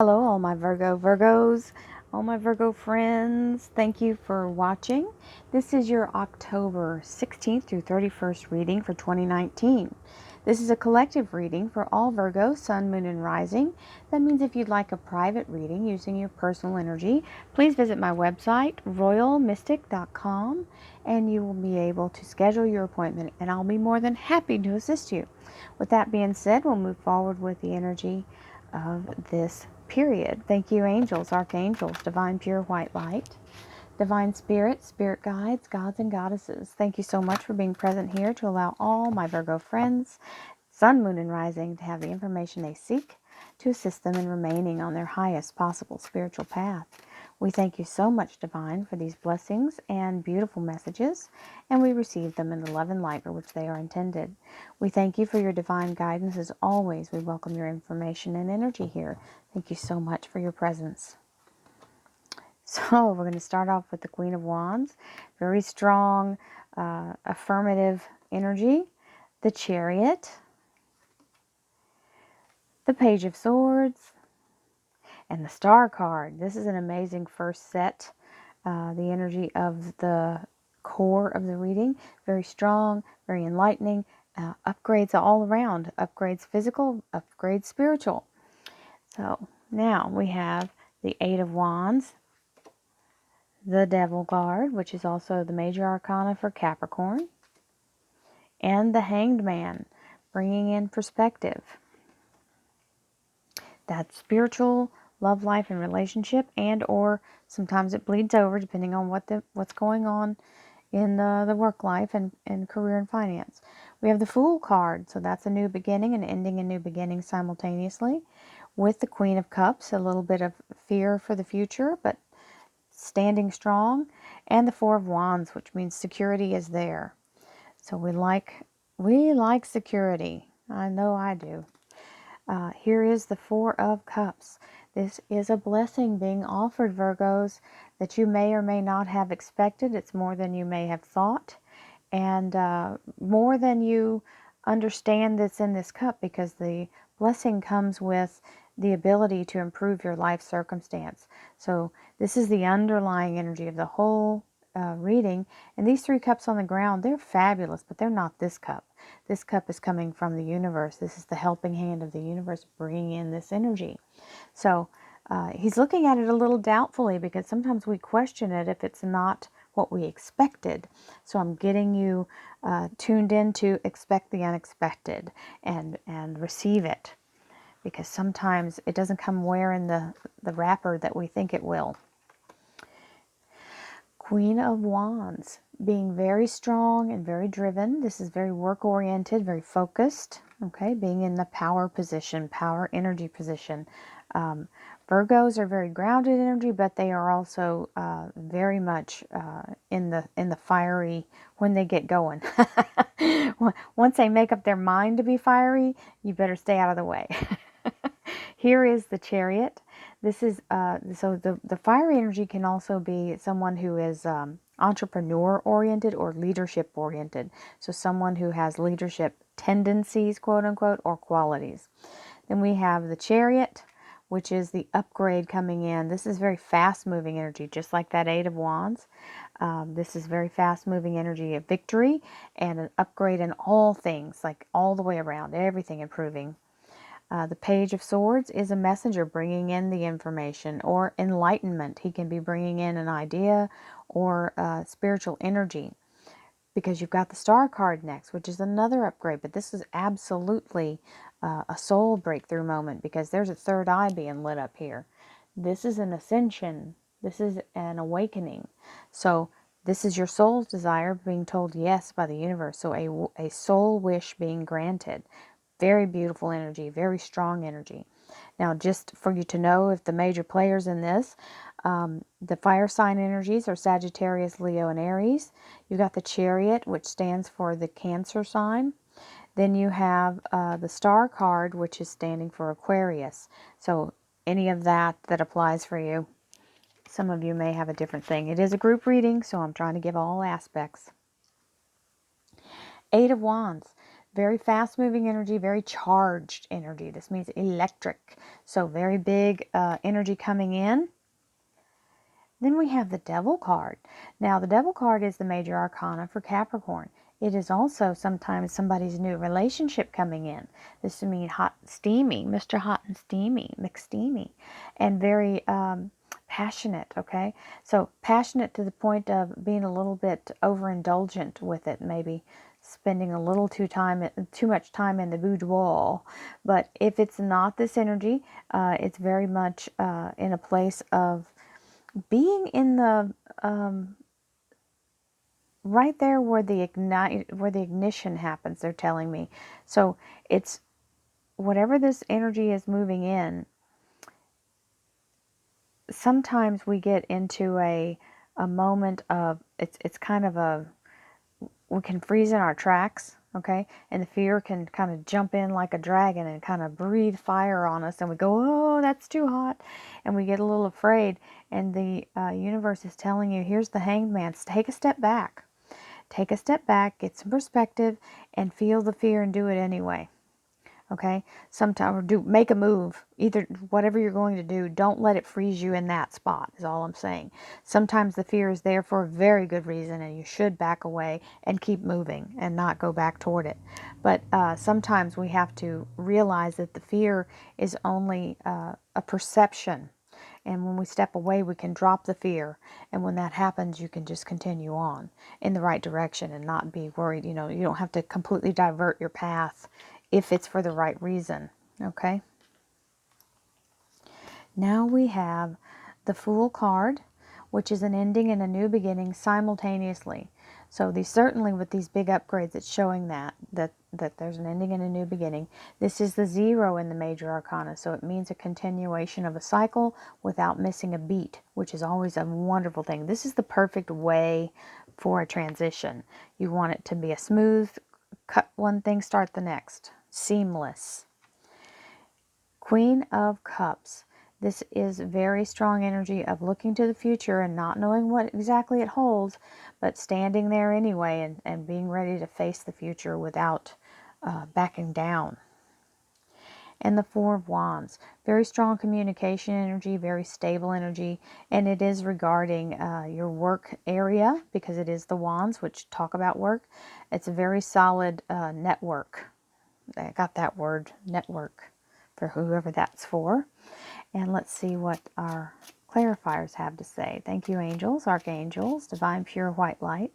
Hello, all my Virgos, all my Virgo friends. Thank you for watching. This is your October 16th through 31st reading for 2019. This is a collective reading for all Virgo, Sun, Moon, and Rising. That means if you'd like a private reading using your personal energy, please visit my website, royalmystic.com, and you will be able to schedule your appointment, and I'll be more than happy to assist you. With that being said, we'll move forward with the energy of this period. Thank you, angels, archangels, divine pure white light, divine spirit, spirit guides, gods and goddesses. Thank you so much for being present here to allow all my Virgo friends, Sun, Moon, and Rising to have the information they seek to assist them in remaining on their highest possible spiritual path. We thank you so much, Divine, for these blessings and beautiful messages, and we receive them in the love and light for which they are intended. We thank you for your divine guidance as always. We welcome your information and energy here. Thank you so much for your presence. So we're going to start off with the Queen of Wands. Very strong, affirmative energy. The Chariot. The Page of Swords. And the Star card. This is an amazing first set. The energy of the core of the reading. Very strong, very enlightening. Upgrades all around. Upgrades physical, upgrades spiritual. So now we have the Eight of Wands. The Devil card, which is also the major arcana for Capricorn. And the Hanged Man, bringing in perspective. That's spiritual, love life and relationship, and or sometimes it bleeds over depending on what's going on in the work life and career and finance. We have the Fool card, so that's a new beginning and ending a new beginning simultaneously. With the Queen of Cups, a little bit of fear for the future, but standing strong. And the Four of Wands, which means security is there. So we like security. I know I do. Here is the Four of Cups. This is a blessing being offered, Virgos, that you may or may not have expected. It's more than you may have thought, and more than you understand that's in this cup, because the blessing comes with the ability to improve your life circumstance. So this is the underlying energy of the whole reading. And these three cups on the ground, they're fabulous, but they're not this cup. This cup is coming from the universe. This is the helping hand of the universe bringing in this energy. So he's looking at it a little doubtfully, because sometimes we question it if it's not what we expected. So I'm getting you tuned in to expect the unexpected and receive it, because sometimes it doesn't come wearing the wrapper that we think it will. Queen of Wands, being very strong and very driven. This is very work-oriented, very focused, okay? Being in the power position, power energy position. Virgos are very grounded energy, but they are also very much in the fiery when they get going. Once they make up their mind to be fiery, you better stay out of the way. Here is the Chariot. This is, so the fiery energy can also be someone who is entrepreneur-oriented or leadership-oriented. So someone who has leadership tendencies, quote-unquote, or qualities. Then we have the Chariot, which is the upgrade coming in. This is very fast-moving energy, just like that Eight of Wands. This is very fast-moving energy of victory and an upgrade in all things, like all the way around, everything improving. The Page of Swords is a messenger bringing in the information or enlightenment. He can be bringing in an idea or spiritual energy, because you've got the Star card next, which is another upgrade. But this is absolutely a soul breakthrough moment, because there's a third eye being lit up here. This is an ascension. This is an awakening. So this is your soul's desire being told yes by the universe. So a soul wish being granted. Very beautiful energy, very strong energy. Now, just for you to know, if the major players in this, the fire sign energies are Sagittarius, Leo, and Aries. You got the Chariot, which stands for the Cancer sign. Then you have the Star card, which is standing for Aquarius. So any of that applies for you. Some of you may have a different thing. It is a group reading, so I'm trying to give all aspects. Eight of Wands. Very fast moving energy, very charged energy. This means electric. So very big energy coming in. Then we have the Devil card. Now, the Devil card is the major arcana for Capricorn. It is also sometimes somebody's new relationship coming in. This would mean hot, steamy, Mr. Hot and Steamy, McSteamy, and very passionate, okay? So passionate to the point of being a little bit overindulgent with it, maybe spending a little too much time in the boudoir. But if it's not this energy, it's very much in a place of being in the right there where the ignition happens, they're telling me. So it's whatever this energy is moving in. Sometimes we get into a moment of it's kind of a, we can freeze in our tracks, okay, and the fear can kind of jump in like a dragon and kind of breathe fire on us, and we go, oh, that's too hot, and we get a little afraid, and the universe is telling you, here's the Hanged Man, take a step back. Take a step back, get some perspective, and feel the fear and do it anyway. Okay? Sometimes, or make a move. Either whatever you're going to do, don't let it freeze you in that spot, is all I'm saying. Sometimes the fear is there for a very good reason, and you should back away and keep moving and not go back toward it. But sometimes we have to realize that the fear is only a perception. And when we step away, we can drop the fear. And when that happens, you can just continue on in the right direction and not be worried. You know, you don't have to completely divert your path if it's for the right reason. Okay? Now we have the Fool card, which is an ending and a new beginning simultaneously. So these, certainly with these big upgrades, it's showing that there's an ending and a new beginning. This is the 0 in the major arcana, so it means a continuation of a cycle without missing a beat, which is always a wonderful thing. This is the perfect way for a transition. You want it to be a smooth, cut one thing, start the next. Seamless. Queen of Cups. This is very strong energy of looking to the future and not knowing what exactly it holds, but standing there anyway and being ready to face the future without backing down. And the Four of Wands. Very strong communication energy, very stable energy, and it is regarding your work area because it is the Wands, which talk about work. It's a very solid network. I got that word, network, for whoever that's for. And let's see what our clarifiers have to say. Thank you, angels, archangels, divine pure white light,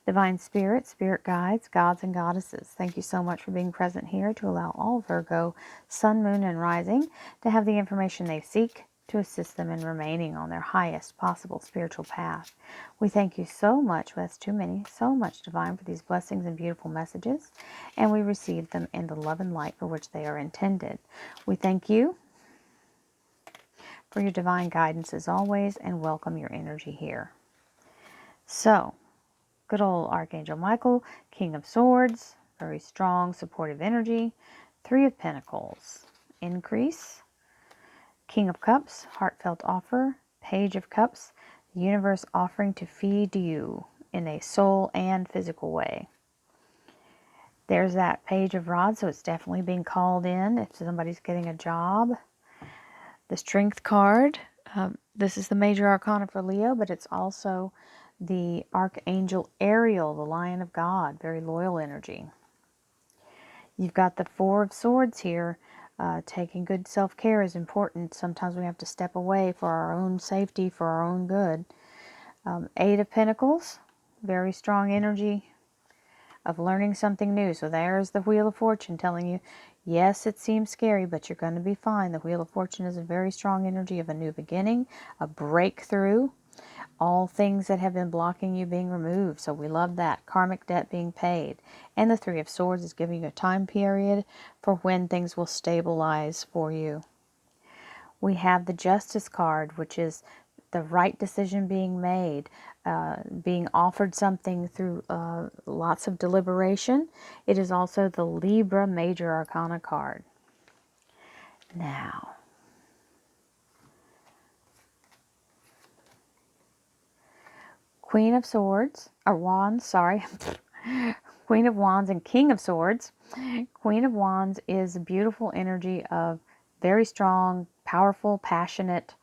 divine spirit, spirit guides, gods and goddesses. Thank you so much for being present here to allow all Virgo, sun, moon, and rising to have the information they seek to assist them in remaining on their highest possible spiritual path. We thank you so much, that's too many, so much, divine, for these blessings and beautiful messages, and we receive them in the love and light for which they are intended. We thank you for your divine guidance as always, and welcome your energy here. So, good old Archangel Michael, King of Swords, very strong, supportive energy. 3 of Pentacles, increase. King of Cups, heartfelt offer. Page of Cups, the universe offering to feed you in a soul and physical way. There's that Page of Rods, so it's definitely being called in if somebody's getting a job. The Strength card, this is the major arcana for Leo, but it's also the Archangel Ariel, the Lion of God, very loyal energy. You've got the Four of Swords here. Taking good self-care is important. Sometimes we have to step away for our own safety, for our own good. 8 of Pentacles, very strong energy of learning something new. So there's the Wheel of Fortune telling you, yes, it seems scary, but you're going to be fine. The Wheel of Fortune is a very strong energy of a new beginning, a breakthrough, all things that have been blocking you being removed. So we love that. Karmic debt being paid. And the 3 of Swords is giving you a time period for when things will stabilize for you. We have the Justice card, which is the right decision being made, being offered something through lots of deliberation. It is also the Libra Major Arcana card. Now, Queen of Swords, or Wands, sorry. Queen of Wands and King of Swords. Queen of Wands is a beautiful energy of very strong, powerful, passionate,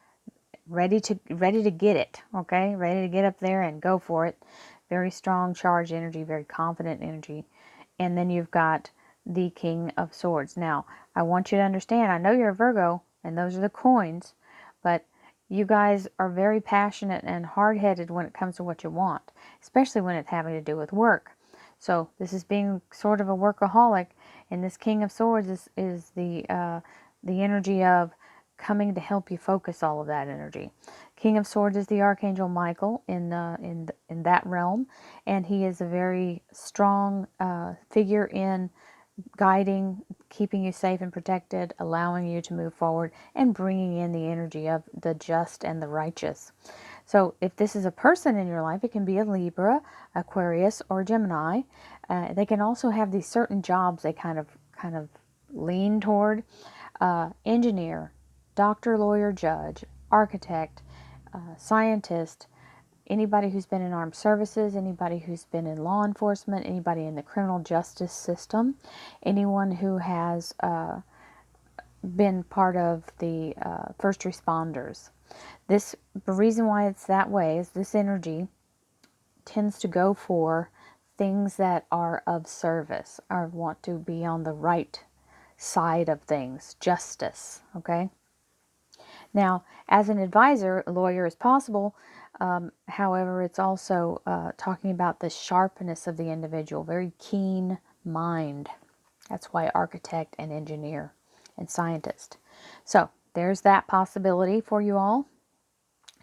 ready to get it, okay? Ready to get up there and go for it. Very strong, charged energy, very confident energy. And then you've got the King of Swords. Now, I want you to understand, I know you're a Virgo, and those are the coins, but you guys are very passionate and hard-headed when it comes to what you want, especially when it's having to do with work. So this is being sort of a workaholic, and this King of Swords is the energy of coming to help you focus all of that energy. King of Swords is the Archangel Michael in that realm, and he is a very strong figure in guiding, keeping you safe and protected, allowing you to move forward, and bringing in the energy of the just and the righteous. So if this is a person in your life, it can be a Libra, Aquarius, or Gemini. They can also have these certain jobs they kind of lean toward. Engineer, doctor, lawyer, judge, architect, scientist, anybody who's been in armed services, anybody who's been in law enforcement, anybody in the criminal justice system, anyone who has been part of the first responders. The reason why it's that way is this energy tends to go for things that are of service or want to be on the right side of things, justice, okay? Now, as an advisor, a lawyer is possible. However, it's also talking about the sharpness of the individual, very keen mind. That's why architect and engineer and scientist. So there's that possibility for you all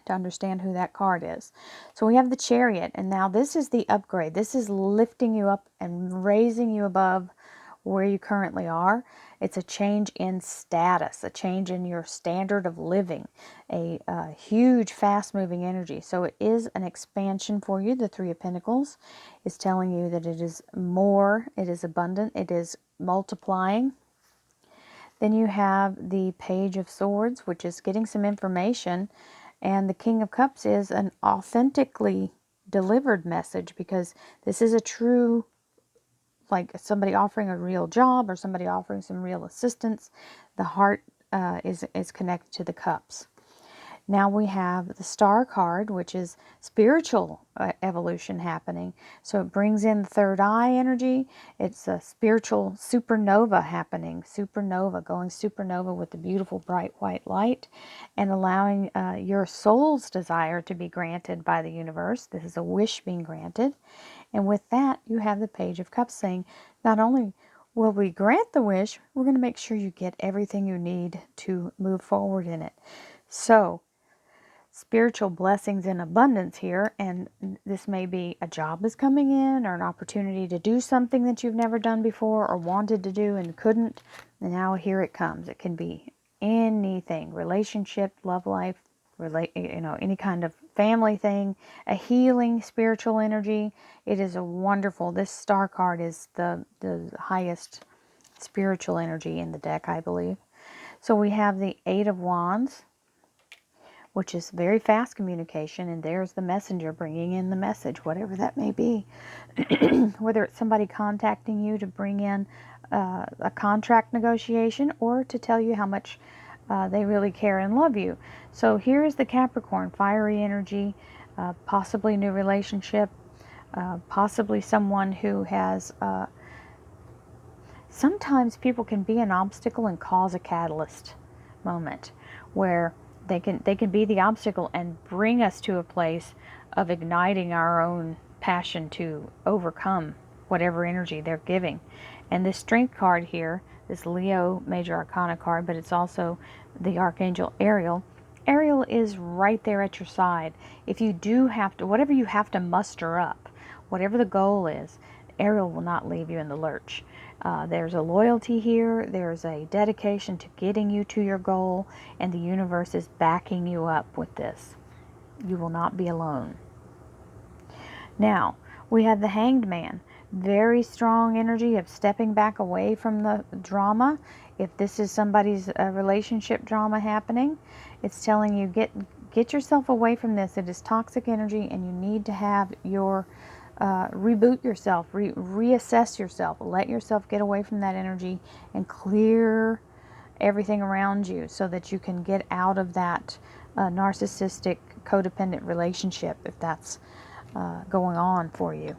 to understand who that card is. So we have the Chariot, and now this is the upgrade. This is lifting you up and raising you above where you currently are. It's a change in status, a change in your standard of living, a huge fast-moving energy. So it is an expansion for you. The Three of Pentacles is telling you that it is more, it is abundant, it is multiplying. Then you have the Page of Swords, which is getting some information, and the King of Cups is an authentically delivered message, because this is a true, like somebody offering a real job or somebody offering some real assistance. The heart is connected to the cups. Now we have the Star card, which is spiritual evolution happening. So it brings in the third eye energy. It's a spiritual supernova happening. Supernova, going supernova with the beautiful bright white light, and allowing your soul's desire to be granted by the universe. This is a wish being granted. And with that, you have the Page of Cups saying, not only will we grant the wish, we're going to make sure you get everything you need to move forward in it. So, spiritual blessings in abundance here, and this may be a job is coming in, or an opportunity to do something that you've never done before or wanted to do and couldn't, and now here it comes. It can be anything, relationship, love life, any kind of family thing, a healing spiritual energy. It is a wonderful, this Star card is the highest spiritual energy in the deck, I believe. So we have the Eight of Wands, which is very fast communication, and there's the messenger bringing in the message, whatever that may be. Whether it's somebody contacting you to bring in a contract negotiation, or to tell you how much they really care and love you. So here is the Capricorn, fiery energy, possibly new relationship, possibly someone who has... sometimes people can be an obstacle and cause a catalyst moment, where they can be the obstacle and bring us to a place of igniting our own passion to overcome whatever energy they're giving. And this Strength card here, this Leo Major Arcana card, but it's also the Archangel Ariel. Ariel is right there at your side. If you do have to, whatever you have to muster up, whatever the goal is, Ariel will not leave you in the lurch. There's a loyalty here, there's a dedication to getting you to your goal, and the universe is backing you up with this. You will not be alone. Now, we have the Hanged Man. Very strong energy of stepping back away from the drama. If this is somebody's relationship drama happening, it's telling you, get yourself away from this. It is toxic energy, and you need to have your reboot yourself, reassess yourself, let yourself get away from that energy and clear everything around you so that you can get out of that narcissistic codependent relationship if that's going on for you.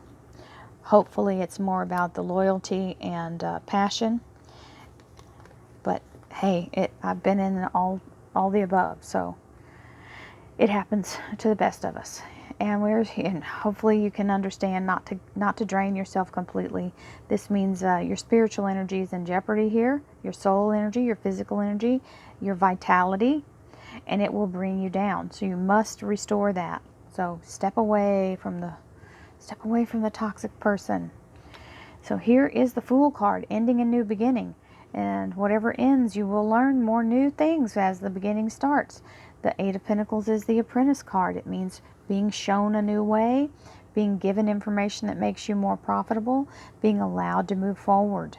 Hopefully it's more about the loyalty and passion, but hey, I've been in all the above, so it happens to the best of us. And hopefully you can understand not to drain yourself completely. This means your spiritual energy is in jeopardy here, your soul energy, your physical energy, your vitality, and it will bring you down. So you must restore that. So step away from the toxic person. So here is the Fool card, ending a new beginning. And whatever ends, you will learn more new things as the beginning starts. The Eight of Pentacles is the Apprentice card. It means being shown a new way, being given information that makes you more profitable, being allowed to move forward.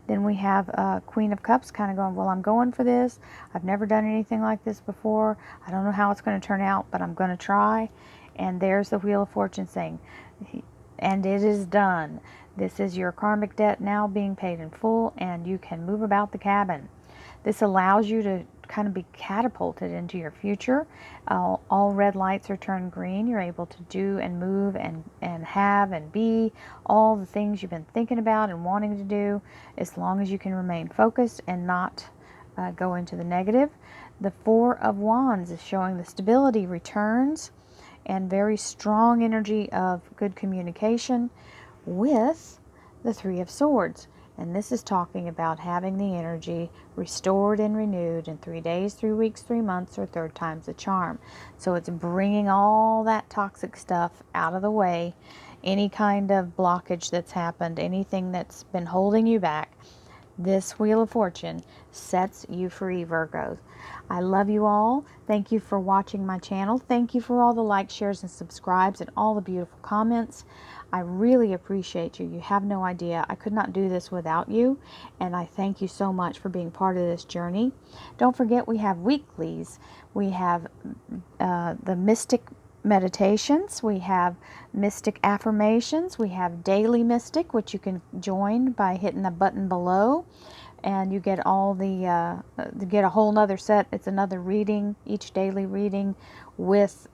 Then we have Queen of Cups kind of going, well, I'm going for this. I've never done anything like this before. I don't know how it's going to turn out, but I'm going to try. And there's the Wheel of Fortune saying, and it is done. This is your karmic debt now being paid in full, and you can move about the cabin. This allows you to kind of be catapulted into your future. All red lights are turned green. You're able to do and move and have and be all the things you've been thinking about and wanting to do, as long as you can remain focused and not go into the negative. The Four of Wands is showing the stability returns and very strong energy of good communication, with the Three of Swords. And this is talking about having the energy restored and renewed in 3 days, 3 weeks, 3 months, or third time's the charm. So it's bringing all that toxic stuff out of the way, any kind of blockage that's happened, anything that's been holding you back. This Wheel of Fortune sets you free, Virgos. I love you all. Thank you for watching my channel. Thank you for all the likes, shares, and subscribes, and all the beautiful comments. I really appreciate you. You have no idea. I could not do this without you, and I thank you so much for being part of this journey. Don't forget, we have weeklies. We have the Mystic meditations, we have mystic affirmations, we have daily mystic, which you can join by hitting the button below, and you get all the get a whole nother set. It's another reading, each daily reading with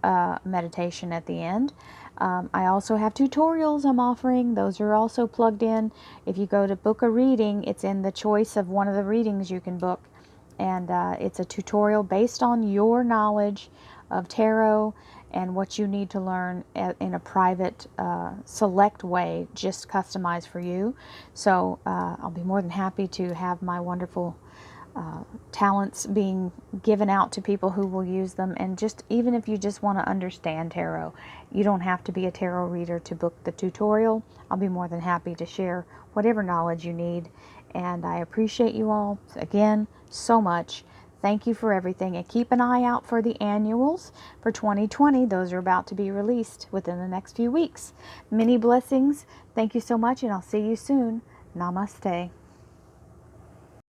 meditation at the end. I also have tutorials I'm offering. Those are also plugged in. If you go to book a reading, it's in the choice of one of the readings you can book, and it's a tutorial based on your knowledge of tarot and what you need to learn in a private, select way, just customized for you. So I'll be more than happy to have my wonderful talents being given out to people who will use them. And just even if you just want to understand tarot, you don't have to be a tarot reader to book the tutorial. I'll be more than happy to share whatever knowledge you need. And I appreciate you all again so much. Thank you for everything, and keep an eye out for the annuals for 2020. Those are about to be released within the next few weeks. Many blessings. Thank you so much, and I'll see you soon. Namaste.